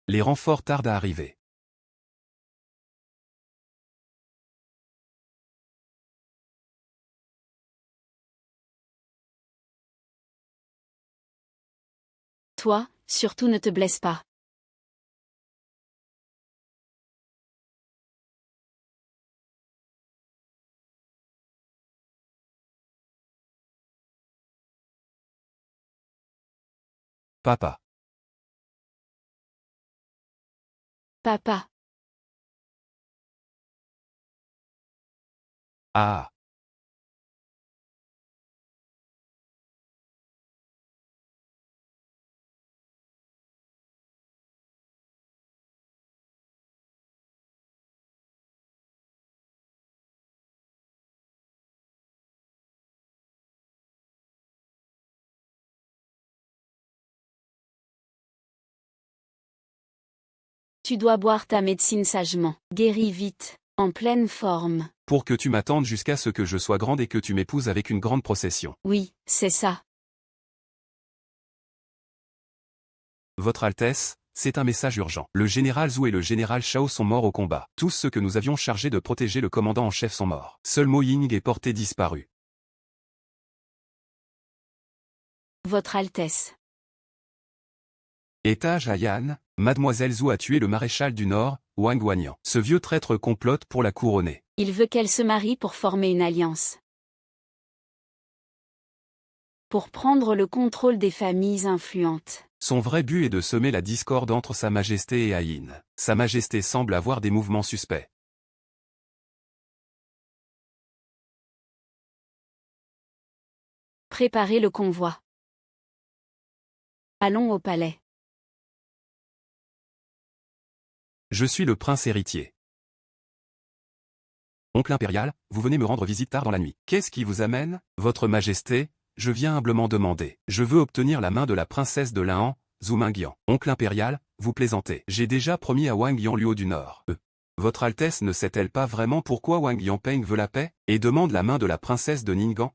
Les renforts tardent à arriver. Toi, surtout ne te blesse pas. Papa. Papa. Ah. Tu dois boire ta médecine sagement. Guéris vite, en pleine forme. Pour que tu m'attendes jusqu'à ce que je sois grande et que tu m'épouses avec une grande procession. Oui, c'est ça. Votre Altesse, c'est un message urgent. Le général Zhou et le général Shao sont morts au combat. Tous ceux que nous avions chargés de protéger le commandant en chef sont morts. Seul Mo Ying est porté disparu. Votre Altesse. Étage à Yan, Mademoiselle Zhou a tué le maréchal du Nord, Wang Guanyan. Ce vieux traître complote pour la couronner. Il veut qu'elle se marie pour former une alliance. Pour prendre le contrôle des familles influentes. Son vrai but est de semer la discorde entre Sa Majesté et Aïn. Sa Majesté semble avoir des mouvements suspects. Préparez le convoi. Allons au palais. Je suis le prince héritier. Oncle impérial, vous venez me rendre visite tard dans la nuit. Qu'est-ce qui vous amène, Votre Majesté? Je viens humblement demander. Je veux obtenir la main de la princesse de La'an, Zhou Mingyan. Oncle impérial, vous plaisantez. J'ai déjà promis à Wang Yanluo du Nord. Votre Altesse ne sait-elle pas vraiment pourquoi Wang Yanpeng veut la paix, et demande la main de la princesse de Ninggan?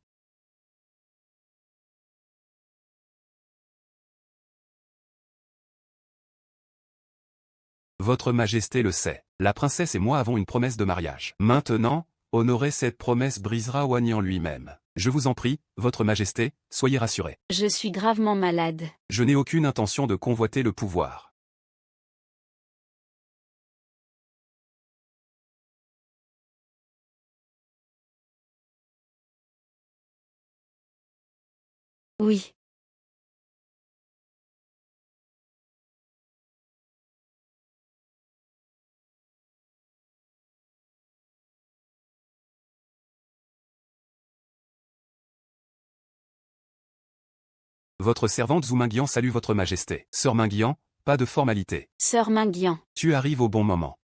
Votre Majesté le sait. La princesse et moi avons une promesse de mariage. Maintenant, honorer cette promesse brisera Wang Yan lui-même. Je vous en prie, Votre Majesté, soyez rassurée. Je suis gravement malade. Je n'ai aucune intention de convoiter le pouvoir. Oui. Votre servante Zhou Mingyan salue Votre Majesté. Sœur Mingyan, pas de formalité. Sœur Mingyan. Tu arrives au bon moment.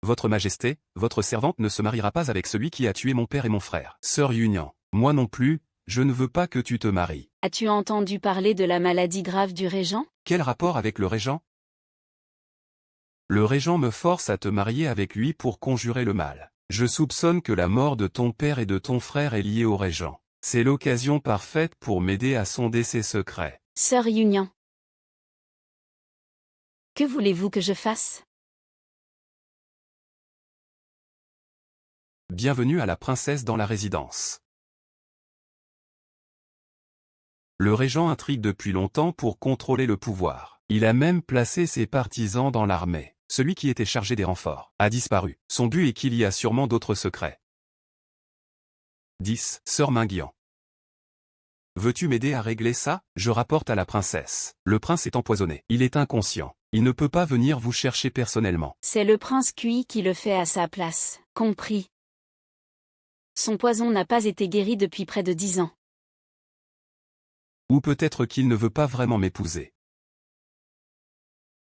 Votre Majesté, votre servante ne se mariera pas avec celui qui a tué mon père et mon frère. Sœur Yunyan, moi non plus, je ne veux pas que tu te maries. As-tu entendu parler de la maladie grave du régent? Quel rapport avec le régent? Le régent me force à te marier avec lui pour conjurer le mal. Je soupçonne que la mort de ton père et de ton frère est liée au régent. C'est l'occasion parfaite pour m'aider à sonder ses secrets. Sœur Yunyan. Que voulez-vous que je fasse? Bienvenue à la princesse dans la résidence. Le régent intrigue depuis longtemps pour contrôler le pouvoir. Il a même placé ses partisans dans l'armée. Celui qui était chargé des renforts a disparu. Son but est qu'il y a sûrement d'autres secrets. 10. Sœur Mingyan. Veux-tu m'aider à régler ça? Je rapporte à la princesse. Le prince est empoisonné. Il est inconscient. Il ne peut pas venir vous chercher personnellement. C'est le prince Kui qui le fait à sa place. Compris. Son poison n'a pas été guéri depuis près de 10 ans. Ou peut-être qu'il ne veut pas vraiment m'épouser.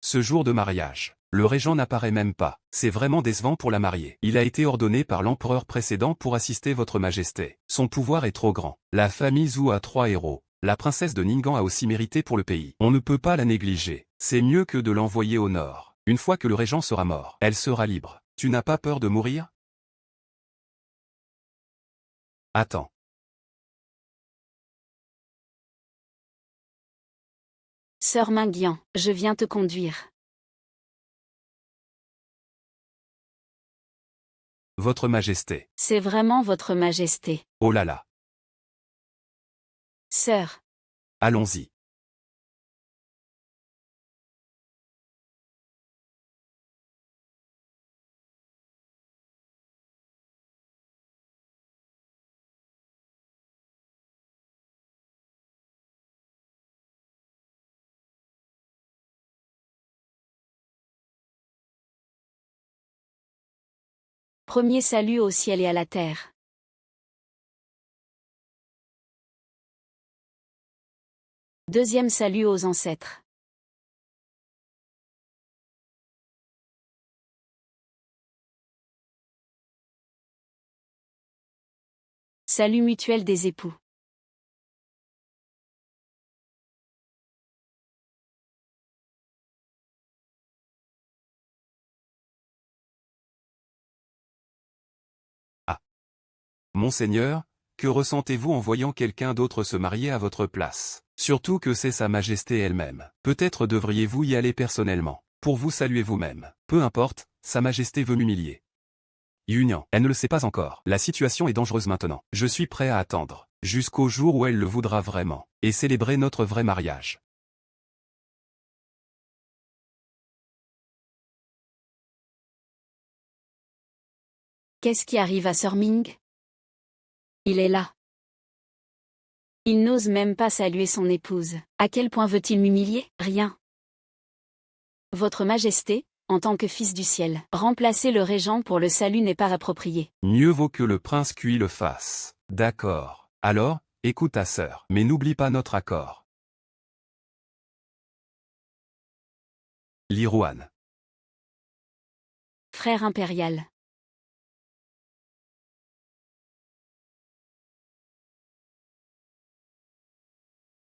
Ce jour de mariage, le régent n'apparaît même pas. C'est vraiment décevant pour la mariée. Il a été ordonné par l'empereur précédent pour assister Votre Majesté. Son pouvoir est trop grand. La famille Zhou a 3 héros. La princesse de Ninggan a aussi mérité pour le pays. On ne peut pas la négliger. C'est mieux que de l'envoyer au nord. Une fois que le régent sera mort, elle sera libre. Tu n'as pas peur de mourir? Attends. Sœur Minguian, je viens te conduire. Votre Majesté. C'est vraiment votre Majesté. Oh là là. Sœur. Allons-y. Premier salut au ciel et à la terre. Deuxième salut aux ancêtres. Salut mutuel des époux. Monseigneur, que ressentez-vous en voyant quelqu'un d'autre se marier à votre place? Surtout que c'est Sa Majesté elle-même. Peut-être devriez-vous y aller personnellement, pour vous saluer vous-même. Peu importe, Sa Majesté veut m'humilier. Union, elle ne le sait pas encore. La situation est dangereuse maintenant. Je suis prêt à attendre, jusqu'au jour où elle le voudra vraiment, et célébrer notre vrai mariage. Qu'est-ce qui arrive à Sœur Ming? Il est là. Il n'ose même pas saluer son épouse. À quel point veut-il m'humilier? Rien. Votre Majesté, en tant que fils du ciel, remplacer le régent pour le salut n'est pas approprié. Mieux vaut que le prince Kui le fasse. D'accord. Alors, écoute ta sœur, mais n'oublie pas notre accord. Lirouane. Frère impérial.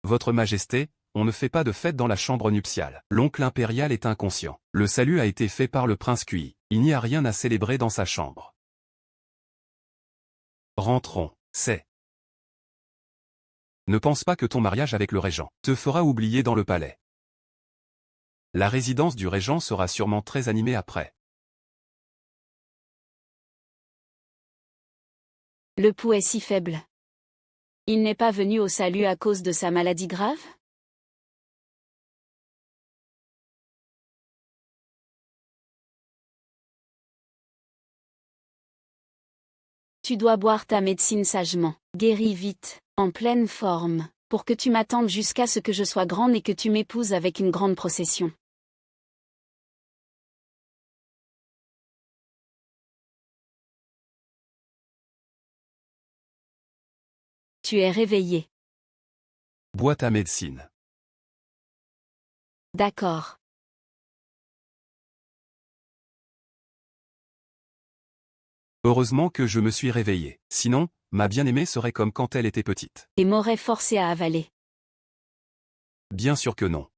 Votre Majesté, on ne fait pas de fête dans la chambre nuptiale. L'oncle impérial est inconscient. Le salut a été fait par le prince Kui. Il n'y a rien à célébrer dans sa chambre. Rentrons, c'est. Ne pense pas que ton mariage avec le régent te fera oublier dans le palais. La résidence du régent sera sûrement très animée après. Le pouls est si faible. Il n'est pas venu au salut à cause de sa maladie grave? Tu dois boire ta médecine sagement. Guéris vite, en pleine forme, pour que tu m'attendes jusqu'à ce que je sois grande et que tu m'épouses avec une grande procession. Tu es réveillé. Bois ta médecine. D'accord. Heureusement que je me suis réveillé. Sinon, ma bien-aimée serait comme quand elle était petite. Et m'aurait forcé à avaler. Bien sûr que non.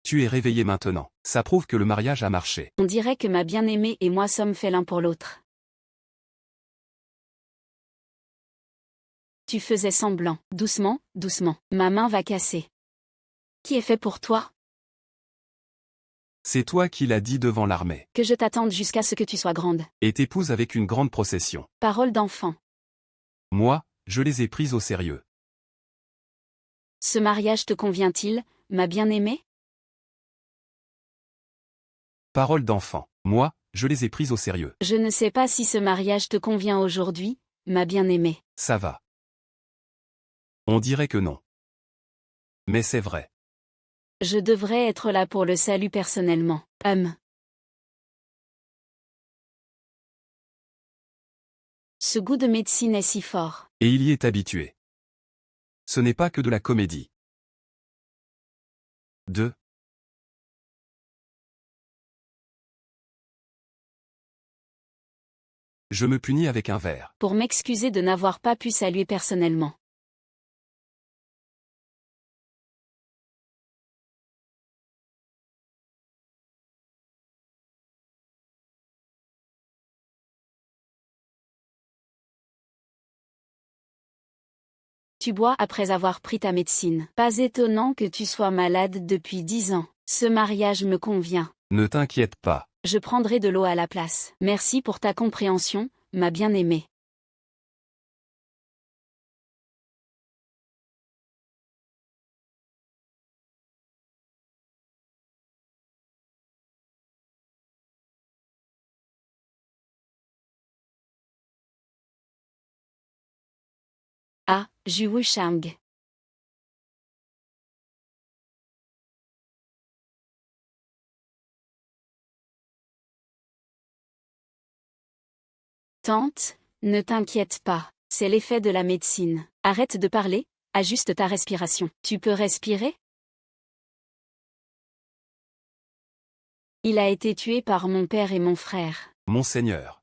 Tu es réveillé maintenant. Ça prouve que le mariage a marché. On dirait que ma bien-aimée et moi sommes faits l'un pour l'autre. Tu faisais semblant. Doucement, doucement. Ma main va casser. Qui est fait pour toi? C'est toi qui l'as dit devant l'armée. Que je t'attende jusqu'à ce que tu sois grande. Et t'épouse avec une grande procession. Parole d'enfant. Moi, je les ai prises au sérieux. Ce mariage te convient-il, ma bien-aimée? Parole d'enfant. Moi, je les ai prises au sérieux. Je ne sais pas si ce mariage te convient aujourd'hui, ma bien-aimée. Ça va. On dirait que non. Mais c'est vrai. Je devrais être là pour le salut personnellement. Ce goût de médecine est si fort. Et il y est habitué. Ce n'est pas que de la comédie. 2. Je me punis avec un verre. Pour m'excuser de n'avoir pas pu saluer personnellement. Tu bois après avoir pris ta médecine. Pas étonnant que tu sois malade depuis 10 ans. Ce mariage me convient. Ne t'inquiète pas. Je prendrai de l'eau à la place. Merci pour ta compréhension, ma bien-aimée. Ah, Ju Wushang. Tante, ne t'inquiète pas, c'est l'effet de la médecine. Arrête de parler, ajuste ta respiration. Tu peux respirer? Il a été tué par mon père et mon frère. Monseigneur.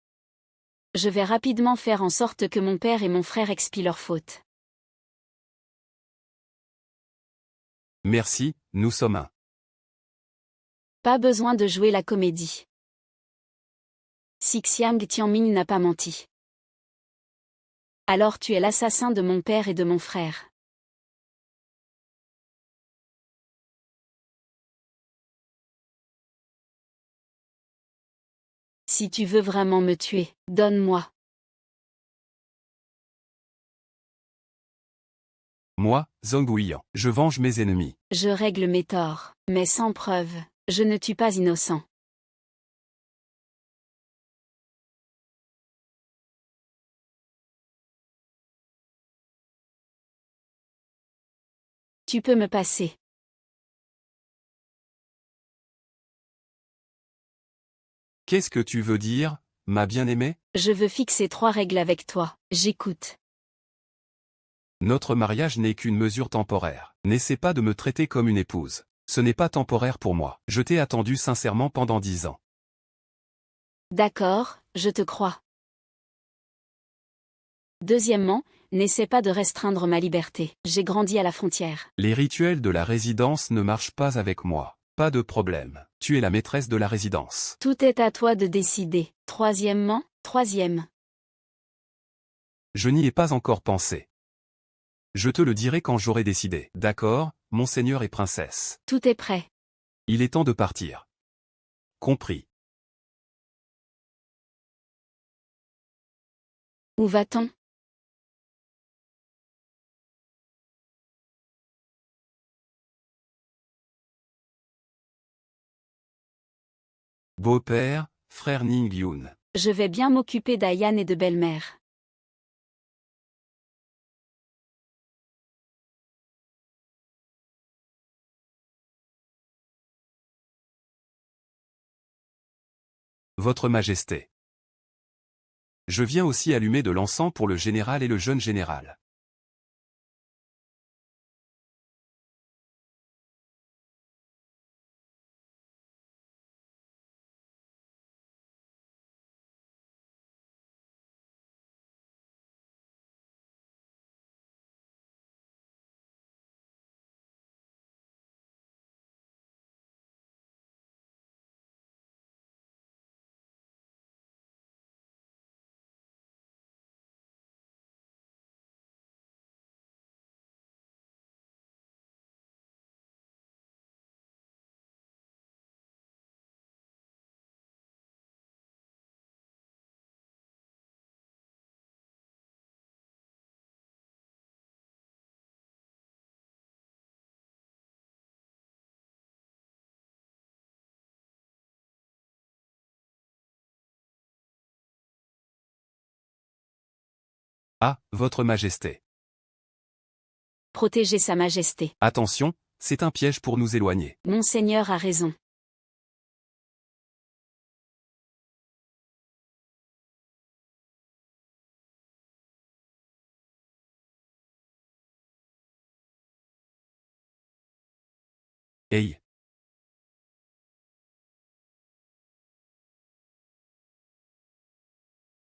Je vais rapidement faire en sorte que mon père et mon frère expient leurs fautes. Merci, nous sommes un. Pas besoin de jouer la comédie. Xixiang Tianming n'a pas menti. Alors tu es l'assassin de mon père et de mon frère. Si tu veux vraiment me tuer, donne-moi. Moi, Zhong Wuyan, je venge mes ennemis. Je règle mes torts, mais sans preuve, je ne tue pas innocent. Tu peux me passer. Qu'est-ce que tu veux dire, ma bien-aimée? Je veux fixer 3 règles avec toi. J'écoute. Notre mariage n'est qu'une mesure temporaire. N'essaie pas de me traiter comme une épouse. Ce n'est pas temporaire pour moi. Je t'ai attendu sincèrement pendant 10 ans. D'accord, je te crois. Deuxièmement, n'essaie pas de restreindre ma liberté. J'ai grandi à la frontière. Les rituels de la résidence ne marchent pas avec moi. Pas de problème. Tu es la maîtresse de la résidence. Tout est à toi de décider. Troisième. Je n'y ai pas encore pensé. Je te le dirai quand j'aurai décidé. D'accord, monseigneur et princesse. Tout est prêt. Il est temps de partir. Compris. Où va-t-on? Beau-père, frère Ning Yun. Je vais bien m'occuper d'Ayan et de belle-mère. Votre Majesté. Je viens aussi allumer de l'encens pour le général et le jeune général. Ah, Votre Majesté. Protéger Sa Majesté. Attention, c'est un piège pour nous éloigner. Monseigneur a raison. Hey.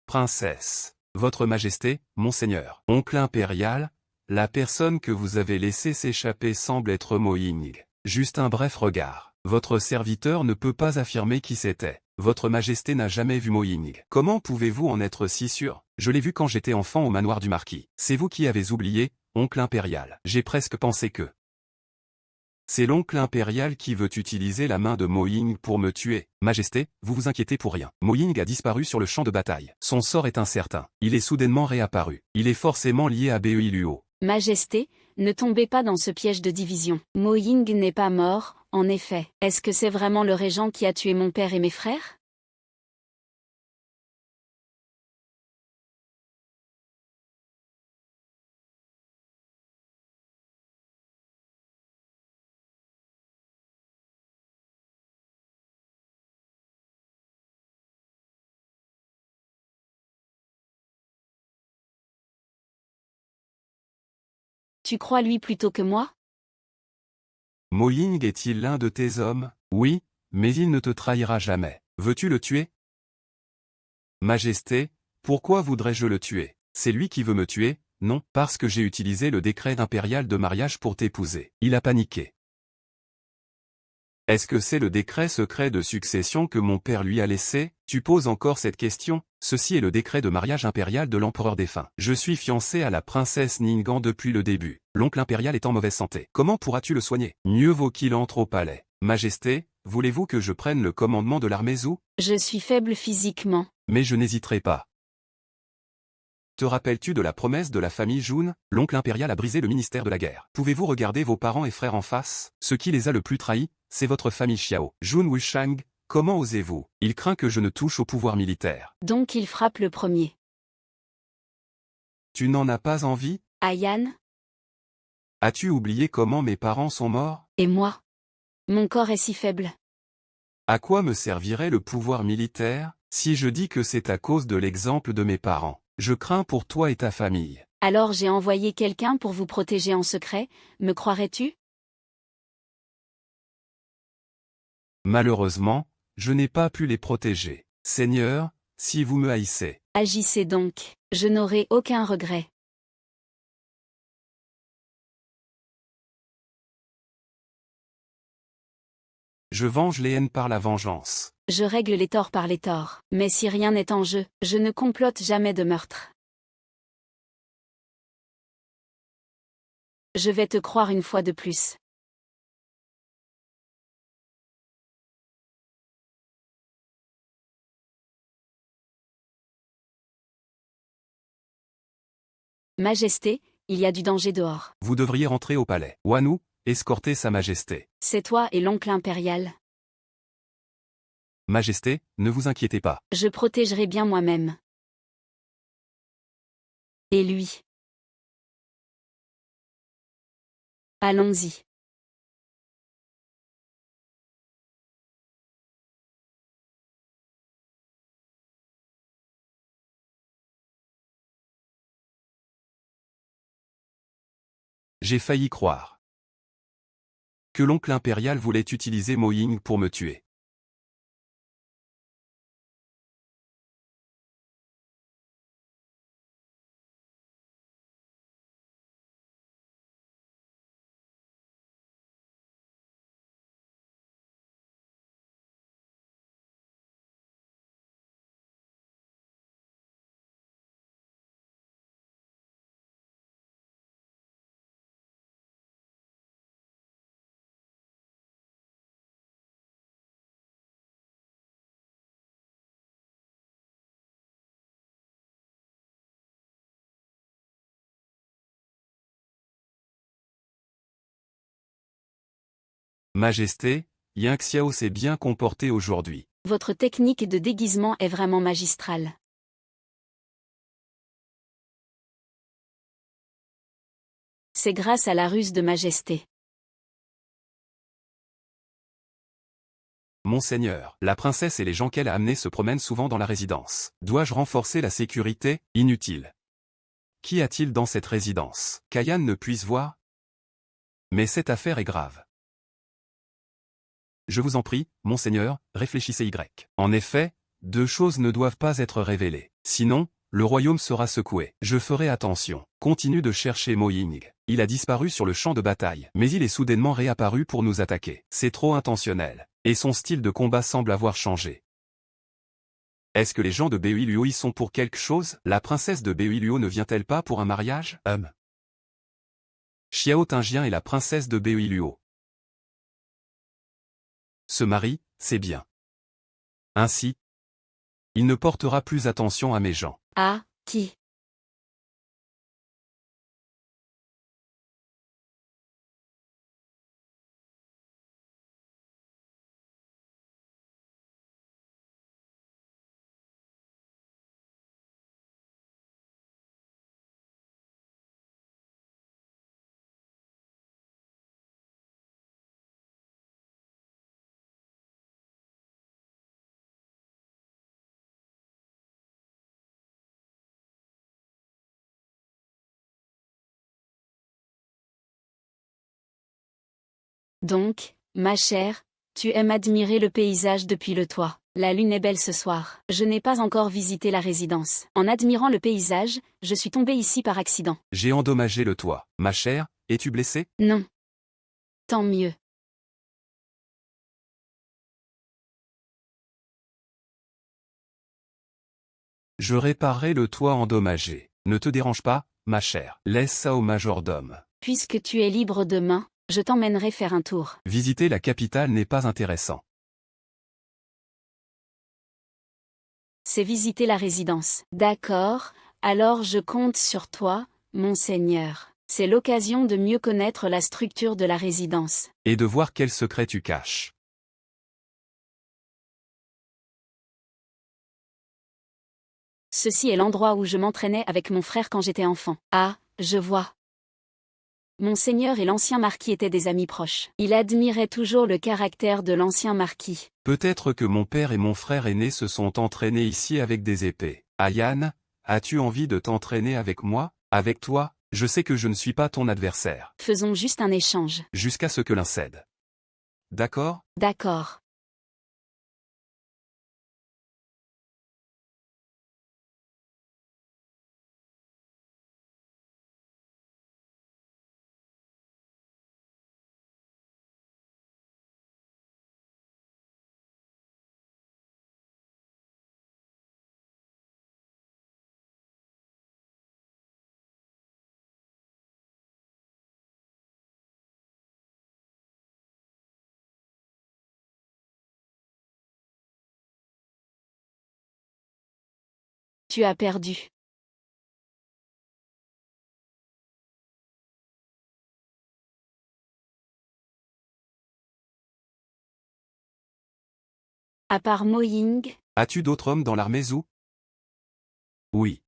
Princesse. Votre Majesté, Monseigneur. Oncle impérial, la personne que vous avez laissée s'échapper semble être Mo Ying. Juste un bref regard. Votre serviteur ne peut pas affirmer qui c'était. Votre Majesté n'a jamais vu Mo Ying. Comment pouvez-vous en être si sûr? Je l'ai vu quand j'étais enfant au manoir du marquis. C'est vous qui avez oublié, oncle impérial. J'ai presque pensé que... C'est l'oncle impérial qui veut utiliser la main de Mo Ying pour me tuer. Majesté, vous vous inquiétez pour rien. Mo Ying a disparu sur le champ de bataille. Son sort est incertain. Il est soudainement réapparu. Il est forcément lié à Bei Luo. Majesté, ne tombez pas dans ce piège de division. Mo Ying n'est pas mort, en effet. Est-ce que c'est vraiment le régent qui a tué mon père et mes frères? Tu crois lui plutôt que moi? Mo Ying est-il l'un de tes hommes? Oui, mais il ne te trahira jamais. Veux-tu le tuer? Majesté, pourquoi voudrais-je le tuer? C'est lui qui veut me tuer? Non, parce que j'ai utilisé le décret impérial de mariage pour t'épouser. Il a paniqué. Est-ce que c'est le décret secret de succession que mon père lui a laissé? Tu poses encore cette question? Ceci est le décret de mariage impérial de l'empereur défunt. Je suis fiancé à la princesse Ningguang depuis le début. L'oncle impérial est en mauvaise santé. Comment pourras-tu le soigner? Mieux vaut qu'il entre au palais. Majesté, voulez-vous que je prenne le commandement de l'armée Zhou? Je suis faible physiquement. Mais je n'hésiterai pas. Te rappelles-tu de la promesse de la famille Jun? L'oncle impérial a brisé le ministère de la guerre. Pouvez-vous regarder vos parents et frères en face? Ce qui les a le plus trahis, c'est votre famille Xiao. Jun Wushang, comment osez-vous? Il craint que je ne touche au pouvoir militaire. Donc il frappe le premier. Tu n'en as pas envie? Ayan? As-tu oublié comment mes parents sont morts? Et moi? Mon corps est si faible. À quoi me servirait le pouvoir militaire, si je dis que c'est à cause de l'exemple de mes parents? Je crains pour toi et ta famille. Alors j'ai envoyé quelqu'un pour vous protéger en secret, me croirais-tu? Malheureusement, je n'ai pas pu les protéger. Seigneur, si vous me haïssez. Agissez donc, je n'aurai aucun regret. Je venge les haines par la vengeance. Je règle les torts par les torts. Mais si rien n'est en jeu, je ne complote jamais de meurtre. Je vais te croire une fois de plus. Majesté, il y a du danger dehors. Vous devriez rentrer au palais. Wanu, escortez sa majesté. C'est toi et l'oncle impérial. Majesté, ne vous inquiétez pas. Je protégerai bien moi-même. Et lui. Allons-y. J'ai failli croire que l'oncle impérial voulait utiliser Mo Ying pour me tuer. Majesté, Yang Xiao s'est bien comporté aujourd'hui. Votre technique de déguisement est vraiment magistrale. C'est grâce à la ruse de Majesté. Monseigneur, la princesse et les gens qu'elle a amenés se promènent souvent dans la résidence. Dois-je renforcer la sécurité? Inutile. Qu'y a-t-il dans cette résidence? Qu'Ayan ne puisse voir? Mais cette affaire est grave. Je vous en prie, monseigneur, réfléchissez Y. En effet, deux choses ne doivent pas être révélées. Sinon, le royaume sera secoué. Je ferai attention. Continue de chercher Mo Ying. Il a disparu sur le champ de bataille. Mais il est soudainement réapparu pour nous attaquer. C'est trop intentionnel. Et son style de combat semble avoir changé. Est-ce que les gens de Bei Luo y sont pour quelque chose? La princesse de Bei Luo ne vient-elle pas pour un mariage? Xiao Tingien est la princesse de Beoiluo. Se marie, c'est bien. Ainsi, il ne portera plus attention à mes gens. Ah, qui? Donc, ma chère, tu aimes admirer le paysage depuis le toit. La lune est belle ce soir. Je n'ai pas encore visité la résidence. En admirant le paysage, je suis tombée ici par accident. J'ai endommagé le toit. Ma chère, es-tu blessée? Non. Tant mieux. Je réparerai le toit endommagé. Ne te dérange pas, ma chère. Laisse ça au majordome. Puisque tu es libre demain, je t'emmènerai faire un tour. Visiter la capitale n'est pas intéressant. C'est visiter la résidence. D'accord, alors je compte sur toi, monseigneur. C'est l'occasion de mieux connaître la structure de la résidence. Et de voir quels secrets tu caches. Ceci est l'endroit où je m'entraînais avec mon frère quand j'étais enfant. Ah, je vois. Monseigneur et l'ancien marquis étaient des amis proches. Il admirait toujours le caractère de l'ancien marquis. Peut-être que mon père et mon frère aîné se sont entraînés ici avec des épées. Ayane, as-tu envie de t'entraîner avec moi? Avec toi, je sais que je ne suis pas ton adversaire. Faisons juste un échange. Jusqu'à ce que l'un cède. D'accord? D'accord. Tu as perdu. À part Mo Ying, As-tu d'autres hommes dans l'armée Zhou? Oui.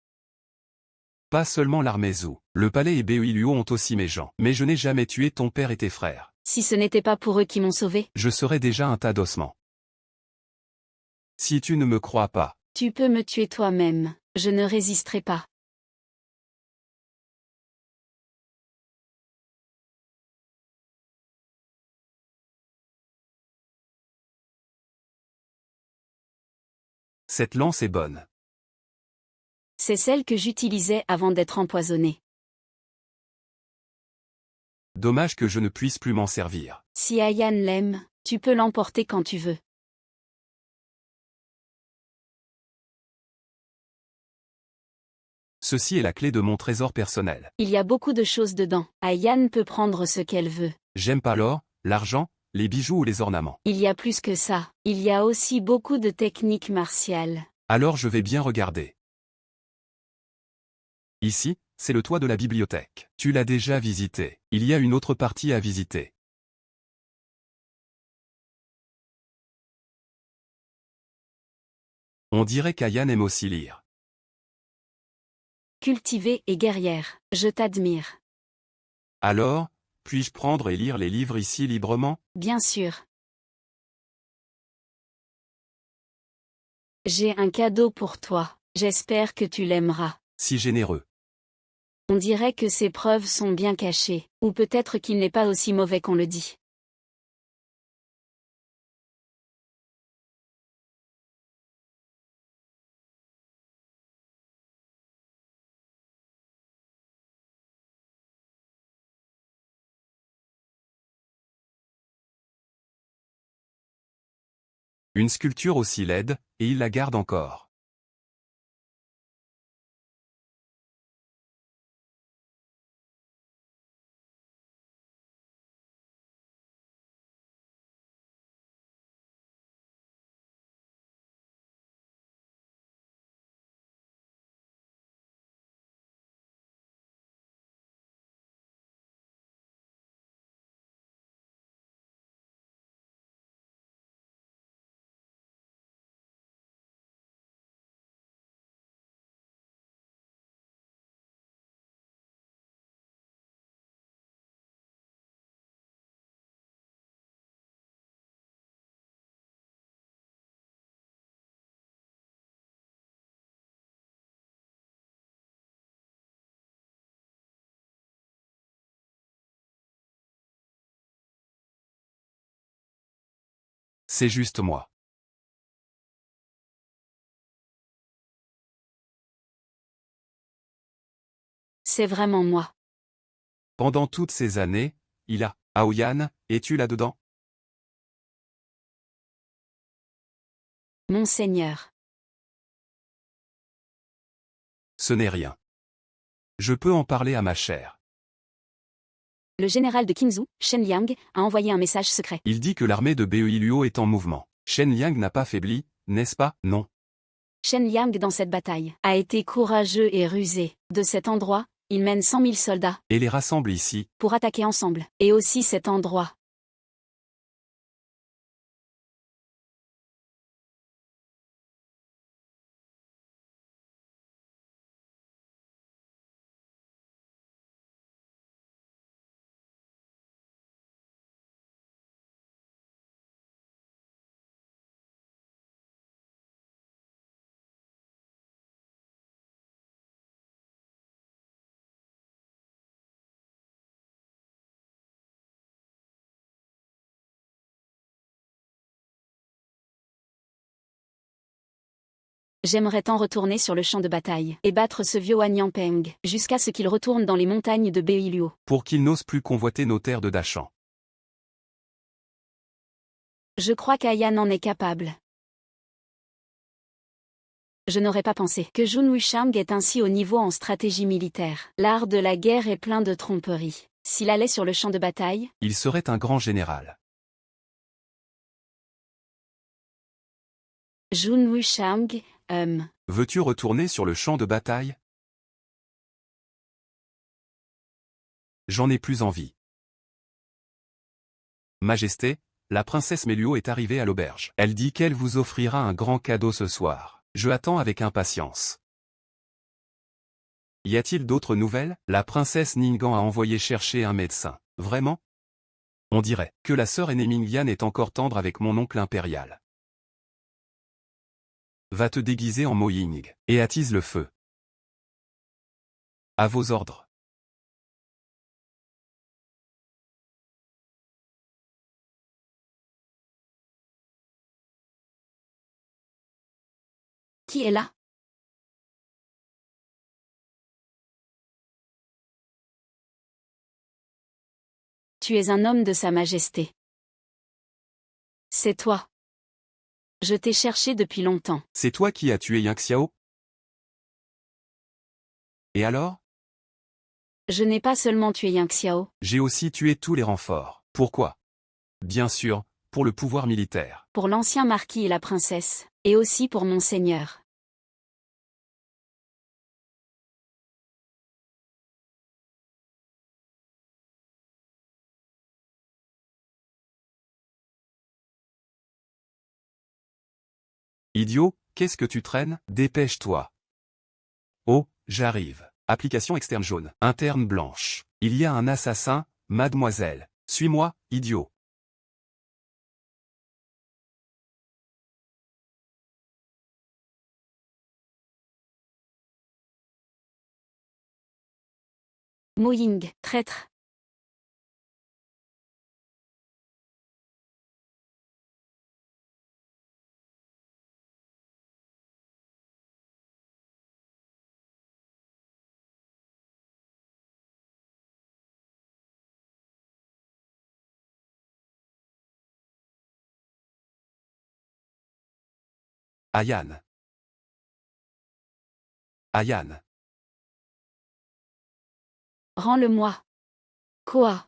Pas seulement l'armée Zhou. Le palais et Beoiluo ont aussi mes gens. Mais je n'ai jamais tué ton père et tes frères. si ce n'était pas pour eux qui m'ont sauvé, Je serais déjà un tas d'ossements. Si tu ne me crois pas, tu peux me tuer toi-même. Je ne résisterai pas. cette lance est bonne. C'est celle que j'utilisais avant d'être empoisonné. Dommage que je ne puisse plus m'en servir. Si Ayane l'aime, tu peux l'emporter quand tu veux. Ceci est la clé de mon trésor personnel. Il y a beaucoup de choses dedans. Ayane peut prendre ce qu'elle veut. J'aime pas l'or, l'argent, les bijoux ou les ornements. Il y a plus que ça. Il y a aussi beaucoup de techniques martiales. Alors je vais bien regarder. Ici, c'est le toit de la bibliothèque. Tu l'as déjà visité. Il y a une autre partie à visiter. On dirait qu'Ayane aime aussi lire. Cultivée et guerrière, je t'admire. Alors, puis-je prendre et lire les livres ici librement? Bien sûr. J'ai un cadeau pour toi. J'espère que tu l'aimeras. Si généreux. On dirait que ses preuves sont bien cachées, ou peut-être qu'il n'est pas aussi mauvais qu'on le dit. Une sculpture aussi laide, et il la garde encore. c'est juste moi. C'est vraiment moi. Pendant toutes ces années, il a... Aoyan, es-tu là-dedans? Monseigneur. Ce n'est rien. Je peux en parler à ma chère. Le général de Qinzhou, Shen Liang, a envoyé un message secret. Il dit que l'armée de Beiliuo est en mouvement. Shen Liang n'a pas faibli, n'est-ce pas? Non. Shen Liang dans cette bataille a été courageux et rusé. De cet endroit, il mène 100 000 soldats Et les rassemble ici. pour attaquer ensemble. Et aussi cet endroit. J'aimerais tant retourner sur le champ de bataille et battre ce vieux Wanyan Peng jusqu'à ce qu'il retourne dans les montagnes de Beiliuo. Pour qu'il n'ose plus convoiter nos terres de Dachan. Je crois qu'Ayan en est capable. Je n'aurais pas pensé que Jun Wushang est ainsi au niveau en stratégie militaire. L'art de la guerre est plein de tromperies. S'il allait sur le champ de bataille, Il serait un grand général. Jun Wushang, Veux-tu retourner sur le champ de bataille? J'en ai plus envie. Majesté, la princesse Meluo est arrivée à l'auberge. Elle dit qu'elle vous offrira un grand cadeau ce soir. Je attends avec impatience. Y a-t-il d'autres nouvelles? La princesse Ningguang a envoyé chercher un médecin. Vraiment? On dirait que la sœur aînée Mingyan est encore tendre avec mon oncle impérial. Va te déguiser en Mo Ying et attise le feu. À vos ordres. qui est là? Tu es un homme de Sa Majesté. C'est toi. Je t'ai cherché depuis longtemps. C'est toi qui as tué Yang Xiao? Et alors? Je n'ai pas seulement tué Yang Xiao. J'ai aussi tué tous les renforts. Pourquoi? Bien sûr, pour le pouvoir militaire. Pour l'ancien marquis et la princesse, et aussi pour Monseigneur. Idiot, qu'est-ce que tu traînes? Dépêche-toi. Oh, j'arrive. Application externe jaune. Interne blanche. Il y a un assassin, mademoiselle. Suis-moi, idiot. Mo Ying, traître. Ayan. Ayan. Rends-le-moi. Quoi?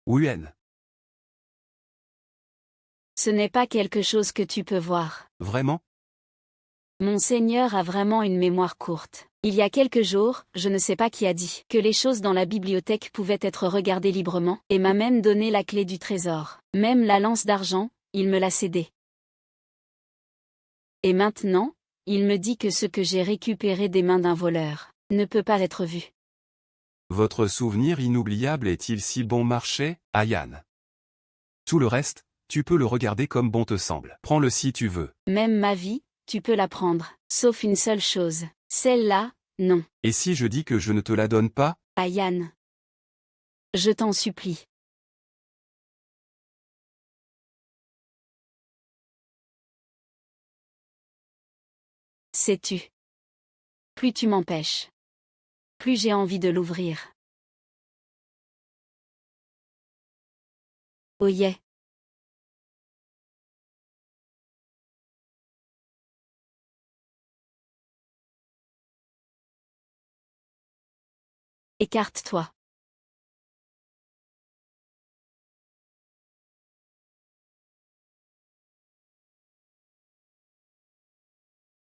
Wen. Ce n'est pas quelque chose que tu peux voir. Vraiment? Monseigneur a vraiment une mémoire courte. Il y a quelques jours, je ne sais pas qui a dit que les choses dans la bibliothèque pouvaient être regardées librement, et m'a même donné la clé du trésor. Même la lance d'argent, il me l'a cédée. Et maintenant, il me dit que ce que j'ai récupéré des mains d'un voleur ne peut pas être vu. Votre souvenir inoubliable est-il si bon marché, Ayan? Tout le reste, tu peux le regarder comme bon te semble. Prends-le si tu veux. Même ma vie, tu peux la prendre, sauf une seule chose. Celle-là, non. Et si je dis que je ne te la donne pas? Ayan. Je t'en supplie. Sais-tu? Plus tu m'empêches, plus j'ai envie de l'ouvrir. Oh yeah. Écarte-toi.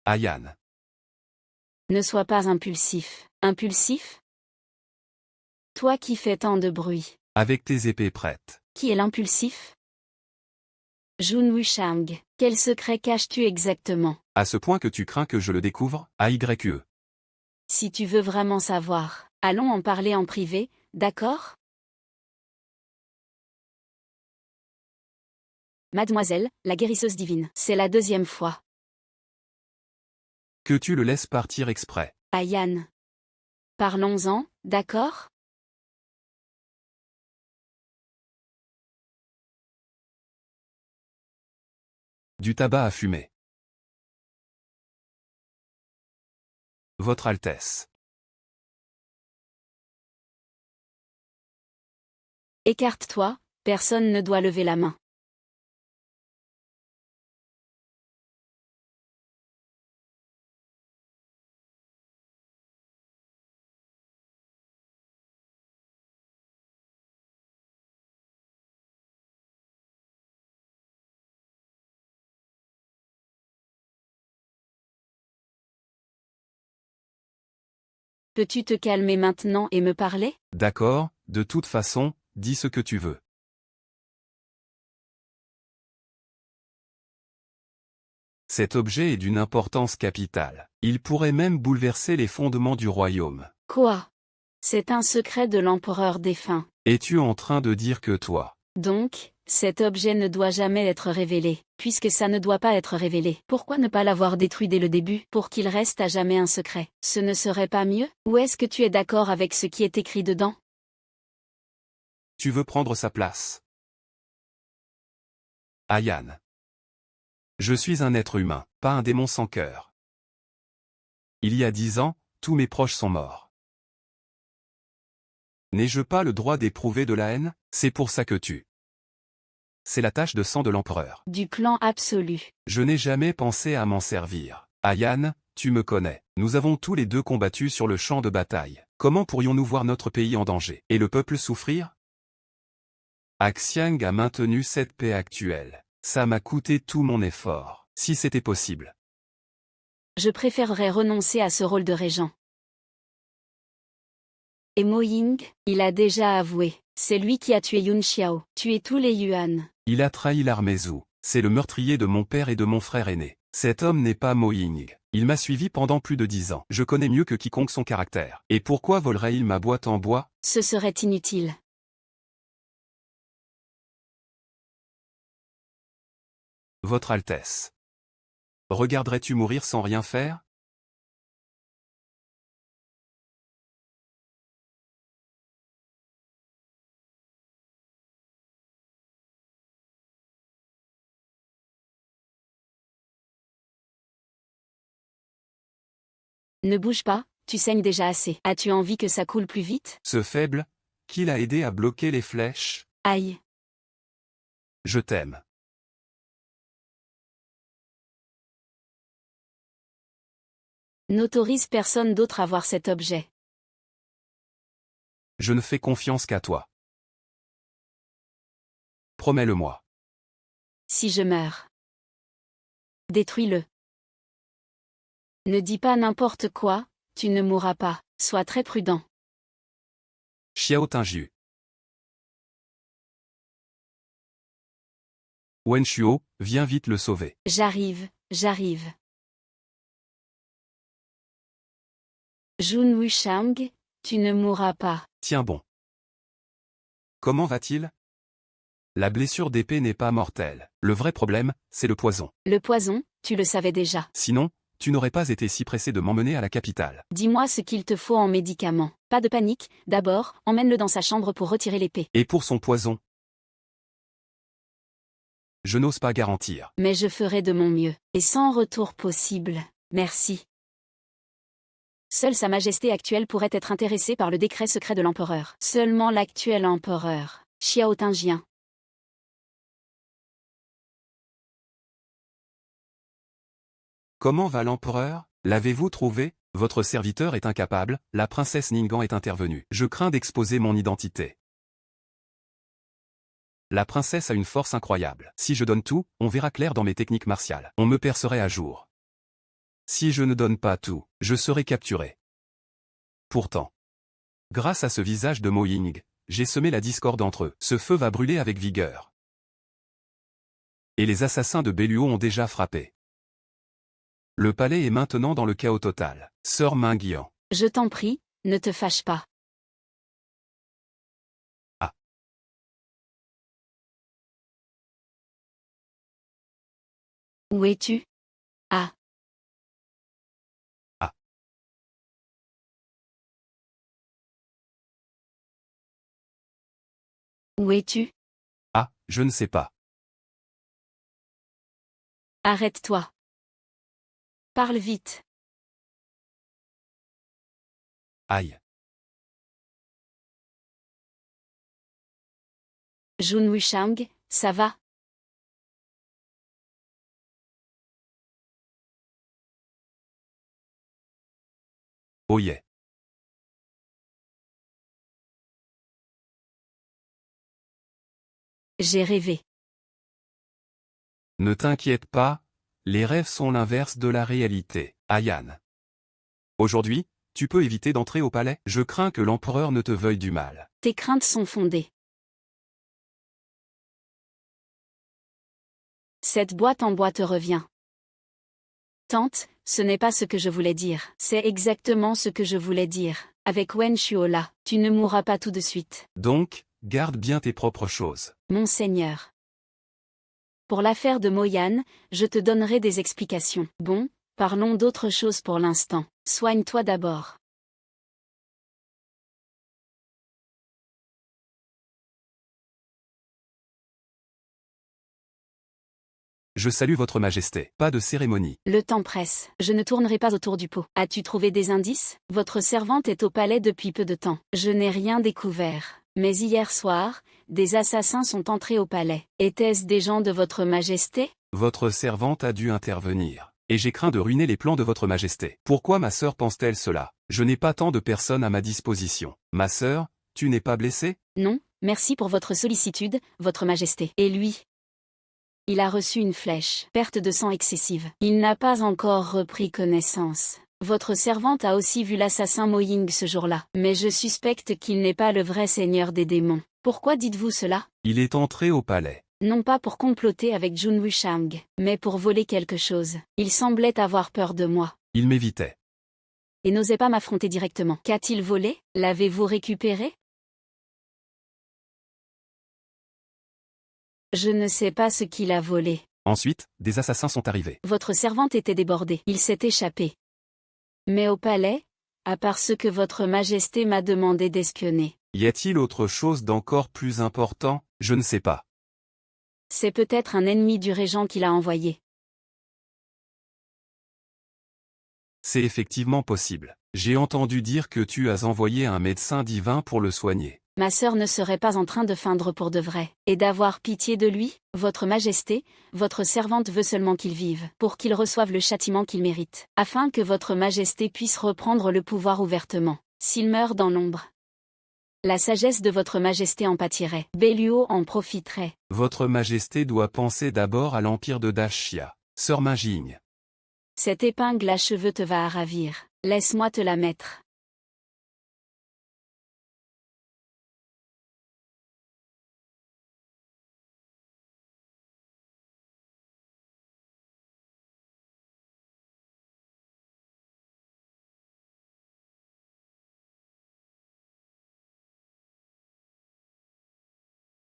Ayane. Ne sois pas impulsif. Impulsif? Toi qui fais tant de bruit. Avec tes épées prêtes. Qui est l'impulsif? Jun Wushang. Quel secret caches-tu exactement? À ce point que tu crains que je le découvre, AYE. Si tu veux vraiment savoir, allons en parler en privé, d'accord? Mademoiselle, la guérisseuse divine. C'est la deuxième fois. Que tu le laisses partir exprès. Ayane. Parlons-en, d'accord? Du tabac à fumer. Votre Altesse. Écarte-toi, personne ne doit lever la main. Peux-tu te calmer maintenant et me parler? D'accord, de toute façon, dis ce que tu veux. Cet objet est d'une importance capitale. Il pourrait même bouleverser les fondements du royaume. Quoi? C'est un secret de l'empereur défunt. Es-tu en train de dire que toi, Donc, cet objet ne doit jamais être révélé. Puisque ça ne doit pas être révélé, pourquoi ne pas l'avoir détruit dès le début, pour qu'il reste à jamais un secret? Ce ne serait pas mieux? Ou est-ce que tu es d'accord avec ce qui est écrit dedans? tu veux prendre sa place? Ayane. Je suis un être humain, pas un démon sans cœur. Il y a 10 ans, tous mes proches sont morts. N'ai-je pas le droit d'éprouver de la haine? C'est pour ça que tu. C'est la tache de sang de l'empereur. Du clan absolu. Je n'ai jamais pensé à m'en servir. Ayane, tu me connais. Nous avons tous les deux combattu sur le champ de bataille. Comment pourrions-nous voir notre pays en danger, et le peuple souffrir? Axiang a maintenu cette paix actuelle. Ça m'a coûté tout mon effort, si c'était possible. Je préférerais renoncer à ce rôle de régent. Et Mo Ying, il a déjà avoué. C'est lui qui a tué Yun Xiao, tué tous les Yuan. Il a trahi l'armée Zhou. C'est le meurtrier de mon père et de mon frère aîné. Cet homme n'est pas Mo Ying. Il m'a suivi pendant plus de 10 ans. Je connais mieux que quiconque son caractère. Et pourquoi volerait-il ma boîte en bois? Ce serait inutile. Votre Altesse. Regarderais-tu mourir sans rien faire? Ne bouge pas, tu saignes déjà assez. As-tu envie que ça coule plus vite? Ce faible, qui l'a aidé à bloquer les flèches? Aïe. Je t'aime. N'autorise personne d'autre à voir cet objet. Je ne fais confiance qu'à toi. Promets-le-moi. Si je meurs. Détruis-le. Ne dis pas n'importe quoi, tu ne mourras pas, sois très prudent. Xiao Tinju. Wen Shuo, viens vite le sauver. J'arrive, j'arrive. Jun Wushang, tu ne mourras pas. Tiens bon. Comment va-t-il? La blessure d'épée n'est pas mortelle. Le vrai problème, c'est le poison. Le poison, tu le savais déjà. Sinon, tu n'aurais pas été si pressé de m'emmener à la capitale. Dis-moi ce qu'il te faut en médicaments. Pas de panique, d'abord, emmène-le dans sa chambre pour retirer l'épée. Et pour son poison? Je n'ose pas garantir. Mais je ferai de mon mieux, et sans retour possible. Merci. Seule Sa Majesté actuelle pourrait être intéressée par le décret secret de l'empereur. Seulement l'actuel empereur, Xiao Tingjian. Comment va l'empereur? L'avez-vous trouvé? Votre serviteur est incapable, la princesse Ningguang est intervenue. Je crains d'exposer mon identité. La princesse a une force incroyable. Si je donne tout, on verra clair dans mes techniques martiales. On me percerait à jour. Si je ne donne pas tout, je serai capturé. Pourtant, grâce à ce visage de Mo Ying, j'ai semé la discorde entre eux. Ce feu va brûler avec vigueur. Et les assassins de Belluo ont déjà frappé. Le palais est maintenant dans le chaos total. Sœur Mingyan. Je t'en prie, ne te fâche pas. Ah. Où es-tu? Ah. Ah. Où es-tu? Ah, je ne sais pas. Arrête-toi. Parle vite. Aïe. Jun Wushang, ça va? Oh yeah. J'ai rêvé. Ne t'inquiète pas, les rêves sont l'inverse de la réalité. Ayan. Aujourd'hui, tu peux éviter d'entrer au palais. Je crains que l'empereur ne te veuille du mal. Tes craintes sont fondées. Cette boîte en bois te revient. Tante, ce n'est pas ce que je voulais dire. C'est exactement ce que je voulais dire. Avec Wen Shuola, tu ne mourras pas tout de suite. Donc, garde bien tes propres choses. Monseigneur. Pour l'affaire de Moyan, je te donnerai des explications. Bon, parlons d'autre chose pour l'instant. Soigne-toi d'abord. Je salue votre majesté. Pas de cérémonie. Le temps presse. Je ne tournerai pas autour du pot. As-tu trouvé des indices? Votre servante est au palais depuis peu de temps. Je n'ai rien découvert. Mais hier soir, des assassins sont entrés au palais. Étaient-ce des gens de votre majesté? Votre servante a dû intervenir. Et j'ai craint de ruiner les plans de votre majesté. Pourquoi ma sœur pense-t-elle cela? Je n'ai pas tant de personnes à ma disposition. Ma sœur, tu n'es pas blessée? Non, merci pour votre sollicitude, votre majesté. Et lui? Il a reçu une flèche. Perte de sang excessive. Il n'a pas encore repris connaissance. Votre servante a aussi vu l'assassin Mo Ying ce jour-là. Mais je suspecte qu'il n'est pas le vrai seigneur des démons. Pourquoi dites-vous cela? Il est entré au palais. Non pas pour comploter avec Jun Wushang, mais pour voler quelque chose. Il semblait avoir peur de moi. Il m'évitait. Et n'osait pas m'affronter directement. Qu'a-t-il volé? L'avez-vous récupéré? Je ne sais pas ce qu'il a volé. Ensuite, des assassins sont arrivés. Votre servante était débordée. Il s'est échappé. Mais au palais, à part ce que votre majesté m'a demandé d'espionner. Y a-t-il autre chose d'encore plus important? Je ne sais pas. C'est peut-être un ennemi du régent qui l'a envoyé. C'est effectivement possible. J'ai entendu dire que tu as envoyé un médecin divin pour le soigner. Ma sœur ne serait pas en train de feindre pour de vrai. Et d'avoir pitié de lui, votre majesté, votre servante veut seulement qu'il vive, pour qu'il reçoive le châtiment qu'il mérite, afin que votre majesté puisse reprendre le pouvoir ouvertement. S'il meurt dans l'ombre, la sagesse de votre majesté en pâtirait. Belluo en profiterait. Votre majesté doit penser d'abord à l'empire de Dashia. Sœur Mingjing. Cette épingle à cheveux te va à ravir. Laisse-moi te la mettre.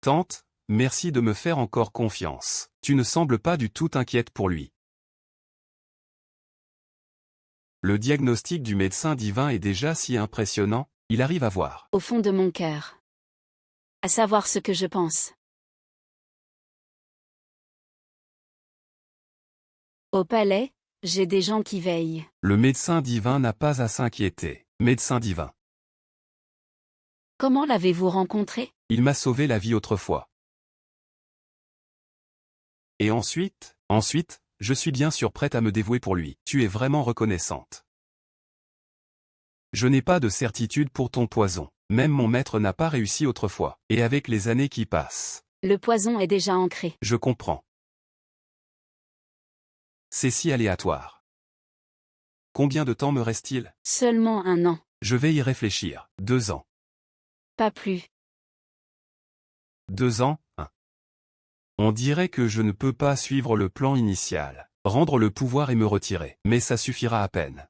Tante, merci de me faire encore confiance. Tu ne sembles pas du tout inquiète pour lui. Le diagnostic du médecin divin est déjà si impressionnant, il arrive à voir. Au fond de mon cœur. À savoir ce que je pense. Au palais, j'ai des gens qui veillent. Le médecin divin n'a pas à s'inquiéter. Médecin divin. Comment l'avez-vous rencontré? Il m'a sauvé la vie autrefois. Et ensuite, je suis bien sûr prête à me dévouer pour lui. Tu es vraiment reconnaissante. Je n'ai pas de certitude pour ton poison. Même mon maître n'a pas réussi autrefois. Et avec les années qui passent. Le poison est déjà ancré. Je comprends. C'est si aléatoire. Combien de temps me reste-t-il? Seulement 1 an. Je vais y réfléchir. 2 ans. Pas plus. 2 ans, 1. On dirait que je ne peux pas suivre le plan initial. Rendre le pouvoir et me retirer. Mais ça suffira à peine.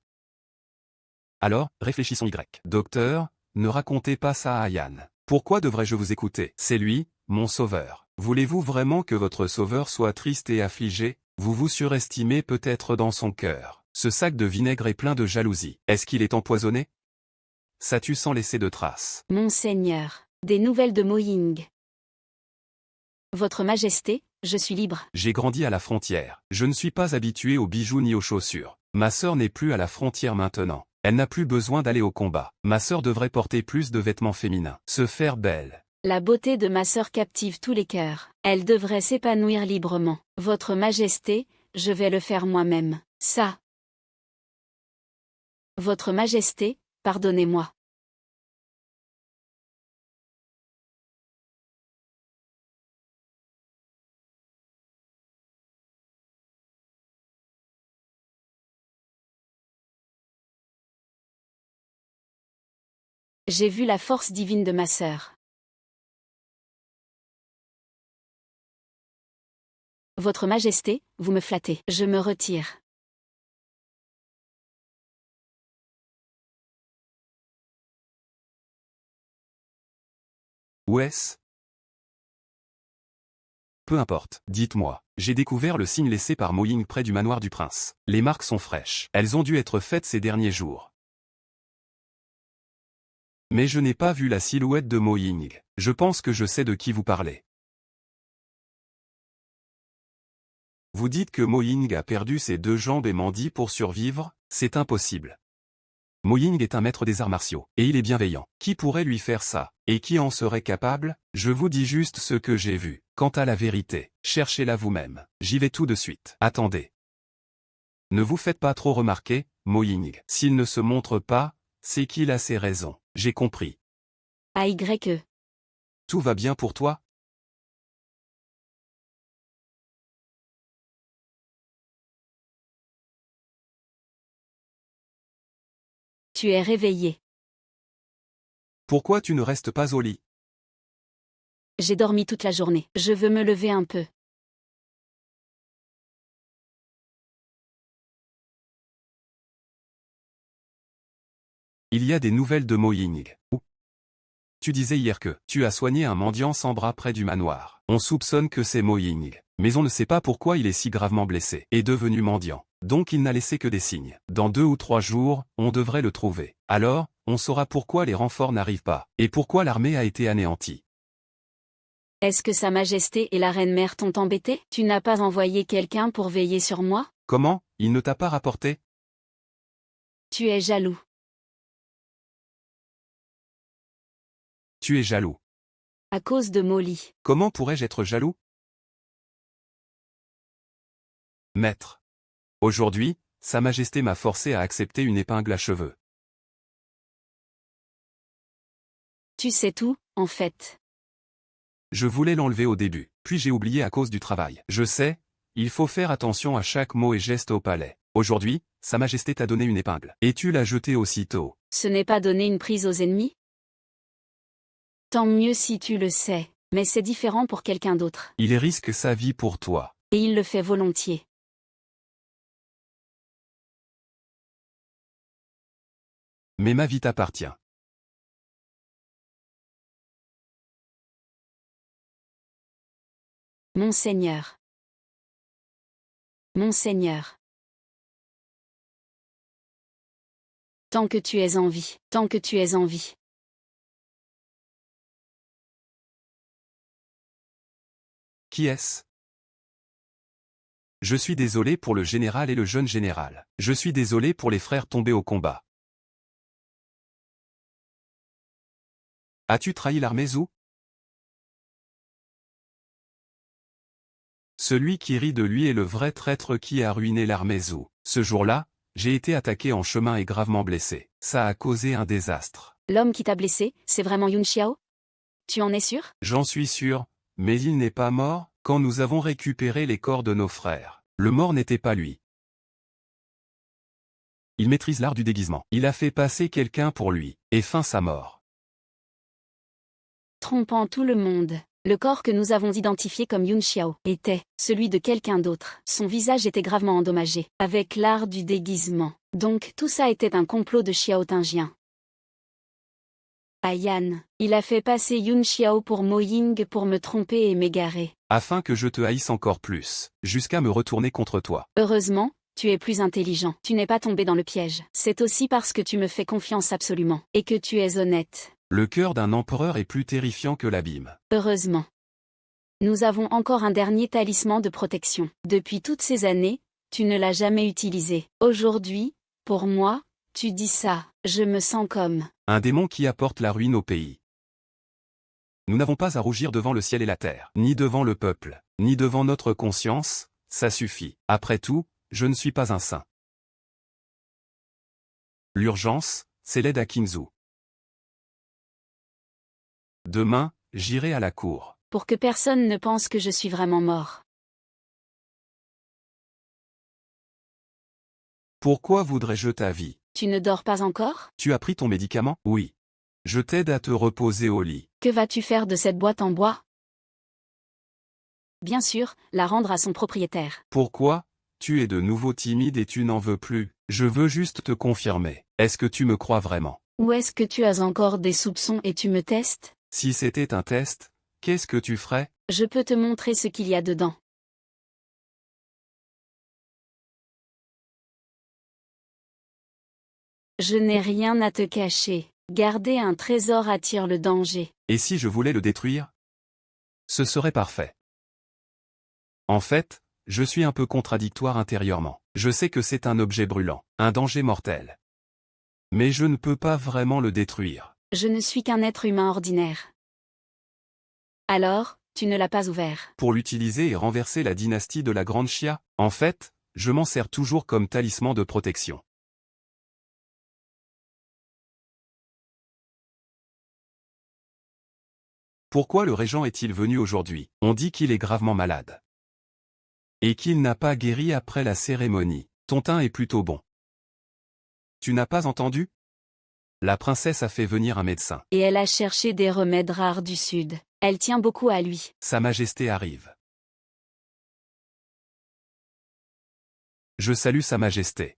Alors, réfléchissons Y. Docteur, ne racontez pas ça à Yann. Pourquoi devrais-je vous écouter? C'est lui, mon sauveur. Voulez-vous vraiment que votre sauveur soit triste et affligé? Vous vous surestimez peut-être dans son cœur. Ce sac de vinaigre est plein de jalousie. Est-ce qu'il est empoisonné? Ça tue sans laisser de traces. Monseigneur, des nouvelles de Moying. Votre Majesté, je suis libre. J'ai grandi à la frontière. Je ne suis pas habitué aux bijoux ni aux chaussures. Ma sœur n'est plus à la frontière maintenant. Elle n'a plus besoin d'aller au combat. Ma sœur devrait porter plus de vêtements féminins. Se faire belle. La beauté de ma sœur captive tous les cœurs. Elle devrait s'épanouir librement. Votre Majesté, je vais le faire moi-même. Ça. Votre Majesté, pardonnez-moi. J'ai vu la force divine de ma sœur. Votre Majesté, vous me flattez. Je me retire. Où est-ce? Peu importe, dites-moi. J'ai découvert le signe laissé par Moying près du manoir du prince. Les marques sont fraîches. Elles ont dû être faites ces derniers jours. Mais je n'ai pas vu la silhouette de Moying. Je pense que je sais de qui vous parlez. Vous dites que Moying a perdu ses 2 jambes et mendie pour survivre? C'est impossible. Moying est un maître des arts martiaux, et il est bienveillant. Qui pourrait lui faire ça? Et qui en serait capable? Je vous dis juste ce que j'ai vu. Quant à la vérité, cherchez-la vous-même. J'y vais tout de suite. Attendez. Ne vous faites pas trop remarquer, Moying. S'il ne se montre pas, c'est qu'il a ses raisons. J'ai compris. AYE. Tout va bien pour toi? Tu es réveillé. Pourquoi tu ne restes pas au lit? J'ai dormi toute la journée. Je veux me lever un peu. Il y a des nouvelles de Moying. Tu disais hier que tu as soigné un mendiant sans bras près du manoir. On soupçonne que c'est Moying, mais on ne sait pas pourquoi il est si gravement blessé et devenu mendiant. Donc il n'a laissé que des signes. Dans 2 ou 3 jours, on devrait le trouver. Alors, on saura pourquoi les renforts n'arrivent pas, et pourquoi l'armée a été anéantie. Est-ce que Sa Majesté et la Reine-Mère t'ont embêté? Tu n'as pas envoyé quelqu'un pour veiller sur moi? Comment? Il ne t'a pas rapporté? Tu es jaloux. Tu es jaloux. À cause de Molly. Comment pourrais-je être jaloux? Maître. Aujourd'hui, Sa Majesté m'a forcé à accepter une épingle à cheveux. Tu sais tout, en fait. Je voulais l'enlever au début, puis j'ai oublié à cause du travail. Je sais, il faut faire attention à chaque mot et geste au palais. Aujourd'hui, Sa Majesté t'a donné une épingle, et tu l'as jetée aussitôt. Ce n'est pas donner une prise aux ennemis? Tant mieux si tu le sais, mais c'est différent pour quelqu'un d'autre. Il risque sa vie pour toi. Et il le fait volontiers. Mais ma vie t'appartient. Monseigneur. Monseigneur. Tant que tu es en vie, tant que tu es en vie. Qui est-ce? Je suis désolé pour le général et le jeune général. Je suis désolé pour les frères tombés au combat. As-tu trahi l'armée Zhou? Celui qui rit de lui est le vrai traître qui a ruiné l'armée Zhou. Ce jour-là, j'ai été attaqué en chemin et gravement blessé. Ça a causé un désastre. L'homme qui t'a blessé, c'est vraiment Yun Xiao? Tu en es sûr? J'en suis sûr, mais il n'est pas mort quand nous avons récupéré les corps de nos frères. Le mort n'était pas lui. Il maîtrise l'art du déguisement. Il a fait passer quelqu'un pour lui, et feint sa mort. Trompant tout le monde. Le corps que nous avons identifié comme Yun Xiao était celui de quelqu'un d'autre. Son visage était gravement endommagé, avec l'art du déguisement. Donc tout ça était un complot de Xiao Tingjien. Ayan, il a fait passer Yun Xiao pour Mo Ying pour me tromper et m'égarer. Afin que je te haïsse encore plus, jusqu'à me retourner contre toi. Heureusement, tu es plus intelligent. Tu n'es pas tombé dans le piège. C'est aussi parce que tu me fais confiance absolument, et que tu es honnête. Le cœur d'un empereur est plus terrifiant que l'abîme. Heureusement. Nous avons encore un dernier talisman de protection. Depuis toutes ces années, tu ne l'as jamais utilisé. Aujourd'hui, pour moi, tu dis ça, je me sens comme un démon qui apporte la ruine au pays. Nous n'avons pas à rougir devant le ciel et la terre, ni devant le peuple, ni devant notre conscience, ça suffit. Après tout, je ne suis pas un saint. L'urgence, c'est l'aide à Qingzhou. Demain, j'irai à la cour. pour que personne ne pense que je suis vraiment mort. Pourquoi voudrais-je ta vie? Tu ne dors pas encore? Tu as pris ton médicament? Oui. Je t'aide à te reposer au lit. Que vas-tu faire de cette boîte en bois? Bien sûr, la rendre à son propriétaire. Pourquoi? Tu es de nouveau timide et tu n'en veux plus. Je veux juste te confirmer. Est-ce que tu me crois vraiment? Ou est-ce que tu as encore des soupçons et tu me testes? Si c'était un test, qu'est-ce que tu ferais? Je peux te montrer ce qu'il y a dedans. Je n'ai rien à te cacher. Garder un trésor attire le danger. Et si je voulais le détruire? Ce serait parfait. En fait, je suis un peu contradictoire intérieurement. Je sais que c'est un objet brûlant, un danger mortel. Mais je ne peux pas vraiment le détruire. Je ne suis qu'un être humain ordinaire. Alors, tu ne l'as pas ouvert. Pour l'utiliser et renverser la dynastie de la Grande Xia, en fait, je m'en sers toujours comme talisman de protection. Pourquoi le régent est-il venu aujourd'hui? On dit qu'il est gravement malade. Et qu'il n'a pas guéri après la cérémonie. Ton teint est plutôt bon. Tu n'as pas entendu? La princesse a fait venir un médecin. Et elle a cherché des remèdes rares du Sud. Elle tient beaucoup à lui. Sa Majesté arrive. Je salue Sa Majesté.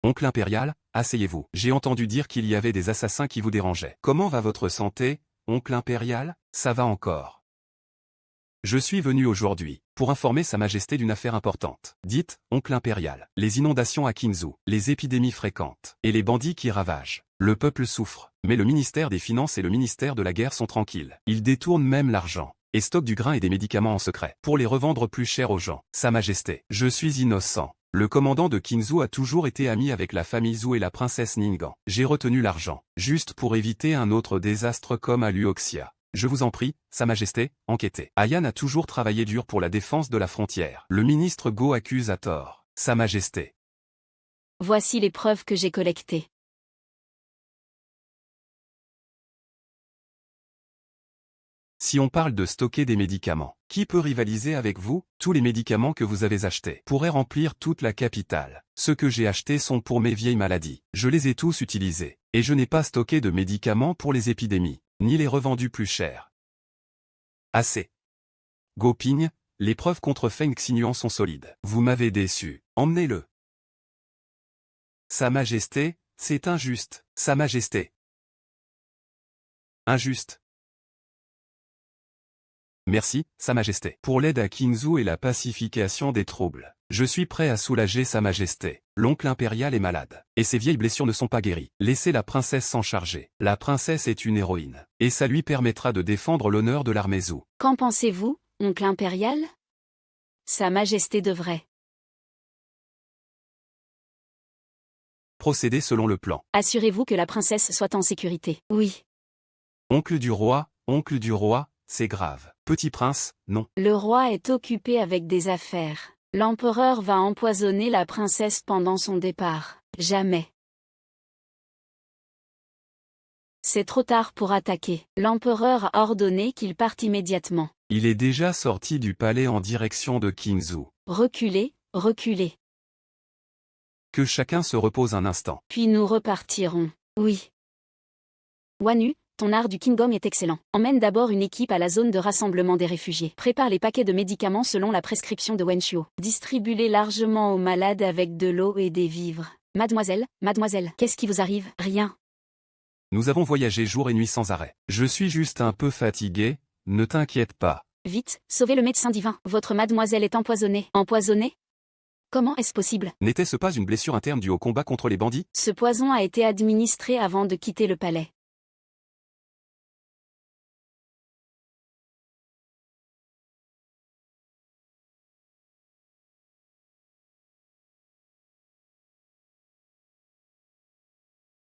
Oncle impérial, asseyez-vous. J'ai entendu dire qu'il y avait des assassins qui vous dérangeaient. Comment va votre santé, oncle impérial? Ça va encore. Je suis venu aujourd'hui pour informer Sa Majesté d'une affaire importante. Dites, oncle impérial, les inondations à Qingzhou, les épidémies fréquentes, et les bandits qui ravagent. Le peuple souffre, mais le ministère des Finances et le ministère de la Guerre sont tranquilles. Ils détournent même l'argent, et stockent du grain et des médicaments en secret, pour les revendre plus cher aux gens. Sa Majesté, je suis innocent. Le commandant de Qingzhou a toujours été ami avec la famille Zhou et la princesse Ningguang. J'ai retenu l'argent, juste pour éviter un autre désastre comme à Luoxia. Je vous en prie, Sa Majesté, enquêtez. Ayan a toujours travaillé dur pour la défense de la frontière. Le ministre Go accuse à tort. Sa Majesté. Voici les preuves que j'ai collectées. Si on parle de stocker des médicaments, qui peut rivaliser avec vous? Tous les médicaments que vous avez achetés pourraient remplir toute la capitale. Ceux que j'ai achetés sont pour mes vieilles maladies. Je les ai tous utilisés. Et je n'ai pas stocké de médicaments pour les épidémies, ni les revendus plus cher. Assez. Gopigne, les preuves contre Feng Xinyuan sont solides. Vous m'avez déçu. Emmenez-le. Sa Majesté, c'est injuste. Sa Majesté. Injuste. Merci, Sa Majesté, pour l'aide à Qingzhou et la pacification des troubles. Je suis prêt à soulager Sa Majesté. L'oncle impérial est malade, et ses vieilles blessures ne sont pas guéries. Laissez la princesse s'en charger. La princesse est une héroïne, et ça lui permettra de défendre l'honneur de l'armée Zhou. Qu'en pensez-vous, oncle impérial? Sa Majesté devrait. Procédez selon le plan. Assurez-vous que la princesse soit en sécurité. Oui. Oncle du roi, c'est grave. Petit prince, non. Le roi est occupé avec des affaires. L'empereur va empoisonner la princesse pendant son départ. Jamais. C'est trop tard pour attaquer. L'empereur a ordonné qu'il parte immédiatement. Il est déjà sorti du palais en direction de Qingzhou. Reculez, reculez. Que chacun se repose un instant. Puis nous repartirons. Oui. Wanu, ton art du Kingdom est excellent. Emmène d'abord une équipe à la zone de rassemblement des réfugiés. Prépare les paquets de médicaments selon la prescription de Wenchuo. Distribue-les largement aux malades avec de l'eau et des vivres. Mademoiselle, qu'est-ce qui vous arrive? Rien. Nous avons voyagé jour et nuit sans arrêt. Je suis juste un peu fatigué, ne t'inquiète pas. Vite, sauvez le médecin divin. Votre mademoiselle est empoisonnée. Empoisonnée? Comment est-ce possible? N'était-ce pas une blessure interne due au combat contre les bandits? Ce poison a été administré avant de quitter le palais.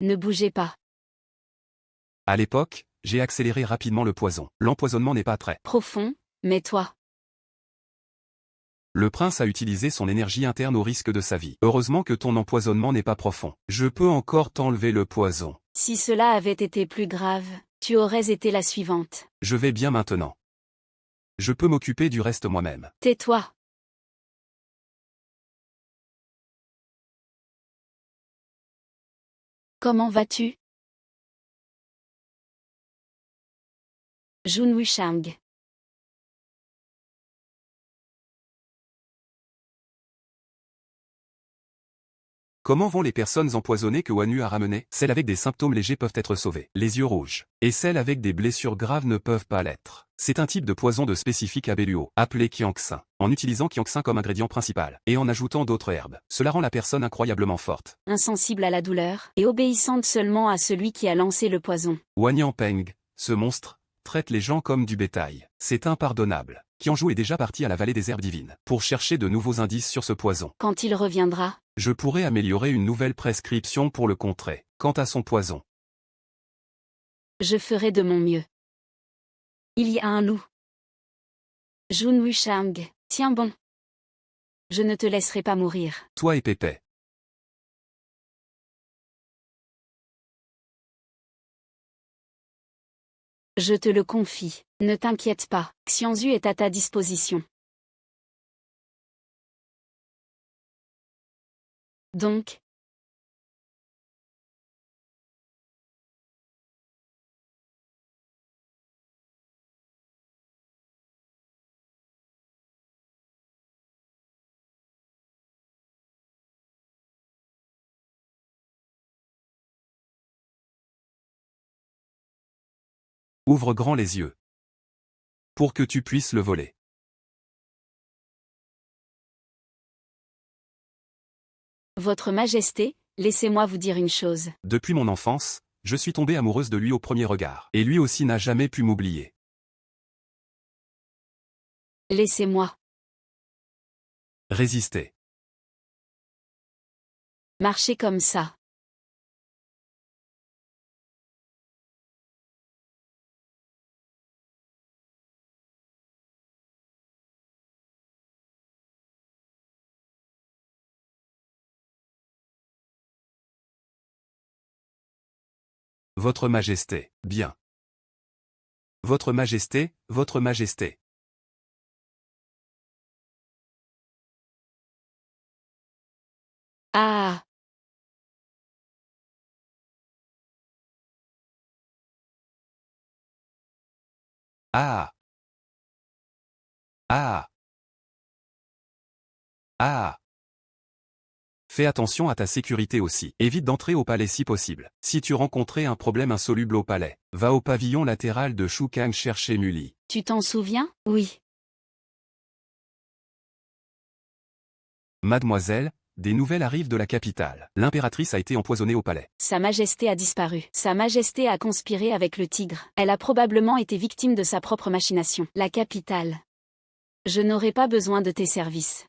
Ne bougez pas. À l'époque, j'ai accéléré rapidement le poison. L'empoisonnement n'est pas très Profond, mais toi. Le prince a utilisé son énergie interne au risque de sa vie. Heureusement que ton empoisonnement n'est pas profond. Je peux encore t'enlever le poison. Si cela avait été plus grave, tu aurais été la suivante. Je vais bien maintenant. Je peux m'occuper du reste moi-même. Tais-toi. Comment vas-tu? Jun Wushang. Comment vont les personnes empoisonnées que Wanu a ramenées? Celles avec des symptômes légers peuvent être sauvées, les yeux rouges. Et celles avec des blessures graves ne peuvent pas l'être. C'est un type de poison de spécifique à Beluo, appelé Qiangxin. En utilisant Qiangxin comme ingrédient principal, et en ajoutant d'autres herbes, cela rend la personne incroyablement forte. Insensible à la douleur, et obéissante seulement à celui qui a lancé le poison. Wanyan Peng, ce monstre, traite les gens comme du bétail. C'est impardonnable. Qianzhou est déjà parti à la vallée des herbes divines, pour chercher de nouveaux indices sur ce poison. Quand il reviendra, je pourrais améliorer une nouvelle prescription pour le contrer. Quant à son poison, je ferai de mon mieux. Il y a un loup. Jun Wushang, tiens bon. Je ne te laisserai pas mourir. Toi et Pépé. Je te le confie, ne t'inquiète pas, Xianzhu est à ta disposition. Donc, Ouvre grand les yeux. Pour que tu puisses le voler. Votre Majesté, laissez-moi vous dire une chose. Depuis mon enfance, je suis tombée amoureuse de lui au premier regard. Et lui aussi n'a jamais pu m'oublier. Laissez-moi. Résister. Marchez comme ça. Votre Majesté, bien. Votre Majesté, Votre Majesté. Ah! Ah! Ah! Ah! Fais attention à ta sécurité aussi. Évite d'entrer au palais si possible. Si tu rencontrais un problème insoluble au palais, va au pavillon latéral de Shukang chercher Muli. Tu t'en souviens? Oui. Mademoiselle, des nouvelles arrivent de la capitale. L'impératrice a été empoisonnée au palais. Sa Majesté a disparu. Sa Majesté a conspiré avec le tigre. Elle a probablement été victime de sa propre machination. La capitale. Je n'aurai pas besoin de tes services.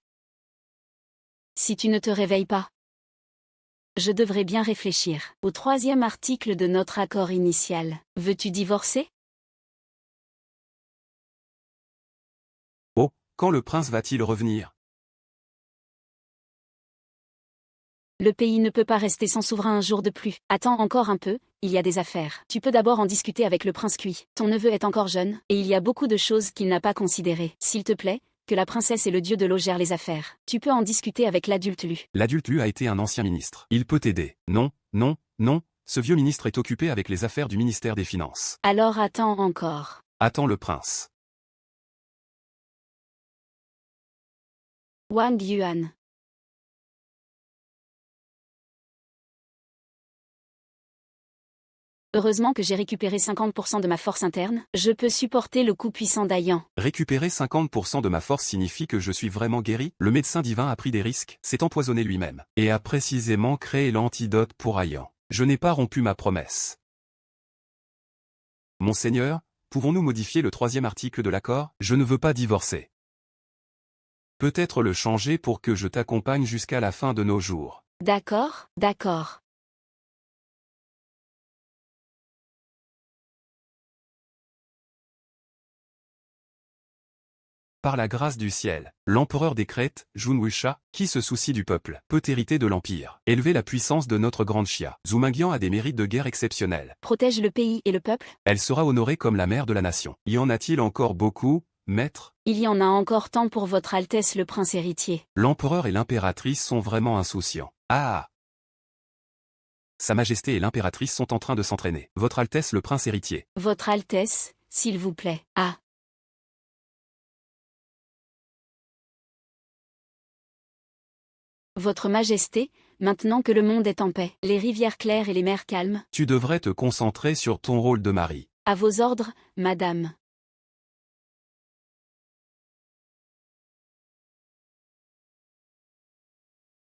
Si tu ne te réveilles pas, je devrais bien réfléchir. Au 3e article de notre accord initial. Veux-tu divorcer? Oh, quand le prince va-t-il revenir? Le pays ne peut pas rester sans souverain un jour de plus. Attends encore un peu, il y a des affaires. Tu peux d'abord en discuter avec le prince Cui. Ton neveu est encore jeune, et il y a beaucoup de choses qu'il n'a pas considérées. S'il te plaît, que la princesse et le dieu de l'eau gèrent les affaires. Tu peux en discuter avec l'adulte Lu. L'adulte Lu a été un ancien ministre. Il peut t'aider. Non, non, non, ce vieux ministre est occupé avec les affaires du ministère des Finances. Alors attends encore. Attends le prince. Wang Yuan. Heureusement que j'ai récupéré 50% de ma force interne, je peux supporter le coup puissant d'Ayan. Récupérer 50% de ma force signifie que je suis vraiment guéri? Le médecin divin a pris des risques, s'est empoisonné lui-même, et a précisément créé l'antidote pour Ayan. Je n'ai pas rompu ma promesse. Monseigneur, pouvons-nous modifier le 3e article de l'accord? Je ne veux pas divorcer. Peut-être le changer pour que je t'accompagne jusqu'à la fin de nos jours. D'accord, d'accord. Par la grâce du ciel, l'empereur décrète, Jun Wucha, qui se soucie du peuple, peut hériter de l'empire. Élever la puissance de notre grande Xia. Zhu Mingyan a des mérites de guerre exceptionnels. Protège le pays et le peuple? Elle sera honorée comme la mère de la nation. Y en a-t-il encore beaucoup, maître? Il y en a encore tant pour votre Altesse le prince héritier. L'empereur et l'impératrice sont vraiment insouciants. Ah! Sa Majesté et l'impératrice sont en train de s'entraîner. Votre Altesse le prince héritier. Votre Altesse, s'il vous plaît. Ah! Votre Majesté, maintenant que le monde est en paix, les rivières claires et les mers calmes. Tu devrais te concentrer sur ton rôle de mari. À vos ordres, madame.